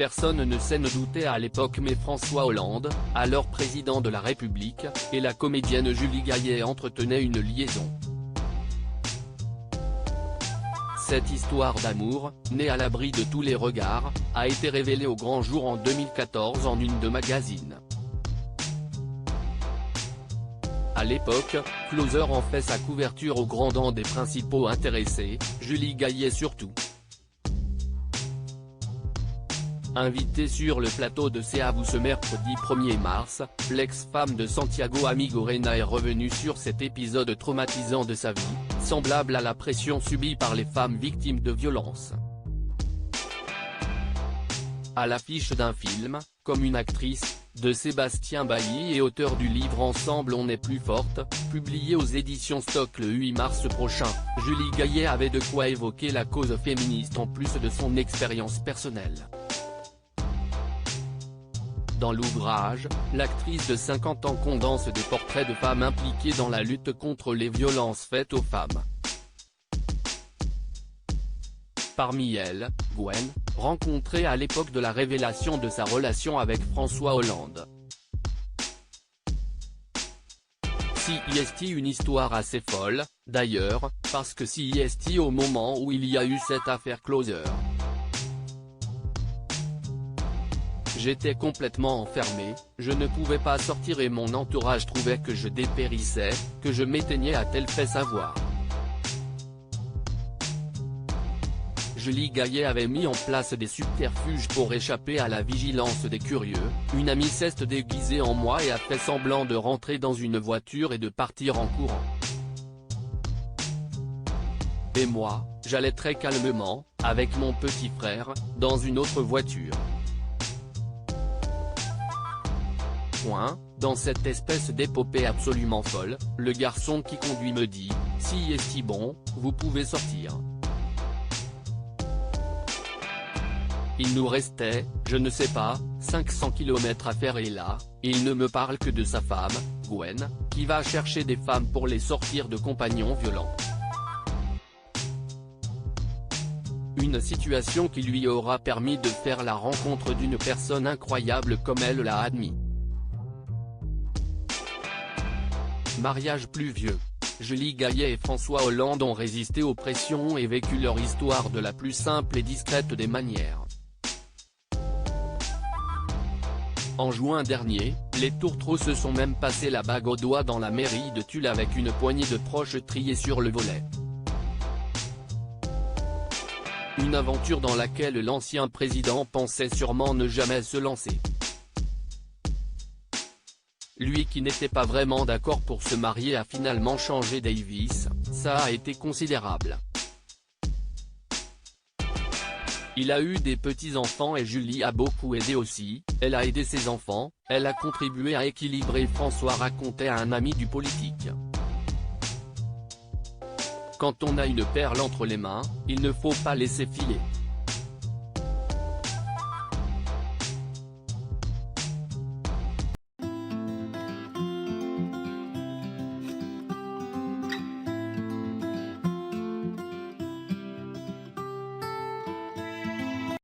Personne ne s'en doutait à l'époque, mais François Hollande, alors président de la République, et la comédienne Julie Gaillet entretenaient une liaison. Cette histoire d'amour, née à l'abri de tous les regards, a été révélée au grand jour en 2014 en une de magazine. À l'époque, Closer en fait sa couverture au grand dam des principaux intéressés, Julie Gaillet surtout. Invitée sur le plateau de C'est à vous ce mercredi 1er mars, l'ex-femme de Santiago Amigorena est revenue sur cet épisode traumatisant de sa vie, semblable à la pression subie par les femmes victimes de violences. À l'affiche d'un film, comme une actrice, de Sébastien Bailly et auteur du livre Ensemble on est plus forte, publié aux éditions Stock le 8 mars prochain, Julie Gaillet avait de quoi évoquer la cause féministe en plus de son expérience personnelle. Dans l'ouvrage, l'actrice de 50 ans condense des portraits de femmes impliquées dans la lutte contre les violences faites aux femmes. Parmi elles, Gwen, rencontrée à l'époque de la révélation de sa relation avec François Hollande. CIST, une histoire assez folle, d'ailleurs, parce que CIST au moment où il y a eu cette affaire Closer. J'étais complètement enfermé, je ne pouvais pas sortir et mon entourage trouvait que je dépérissais, que je m'éteignais, a-t-elle fait savoir. Julie Gaillet avait mis en place des subterfuges pour échapper à la vigilance des curieux, une amie s'est déguisée en moi et a fait semblant de rentrer dans une voiture et de partir en courant. Et moi, j'allais très calmement, avec mon petit frère, dans une autre voiture. Dans cette espèce d'épopée absolument folle, le garçon qui conduit me dit, « Si est-il bon, vous pouvez sortir ». Il nous restait, je ne sais pas, 500 km à faire et là, il ne me parle que de sa femme, Gwen, qui va chercher des femmes pour les sortir de compagnons violents. Une situation qui lui aura permis de faire la rencontre d'une personne incroyable comme elle l'a admis. Mariage plus vieux. Julie Gaillet et François Hollande ont résisté aux pressions et vécu leur histoire de la plus simple et discrète des manières. En juin dernier, les tourtereaux se sont même passé la bague au doigt dans la mairie de Tulle avec une poignée de proches triés sur le volet. Une aventure dans laquelle l'ancien président pensait sûrement ne jamais se lancer. Lui qui n'était pas vraiment d'accord pour se marier a finalement changé Davis, ça a été considérable. Il a eu des petits-enfants et Julie a beaucoup aidé aussi, elle a aidé ses enfants, elle a contribué à équilibrer. François racontait à un ami du politique. Quand on a une perle entre les mains, il ne faut pas laisser filer.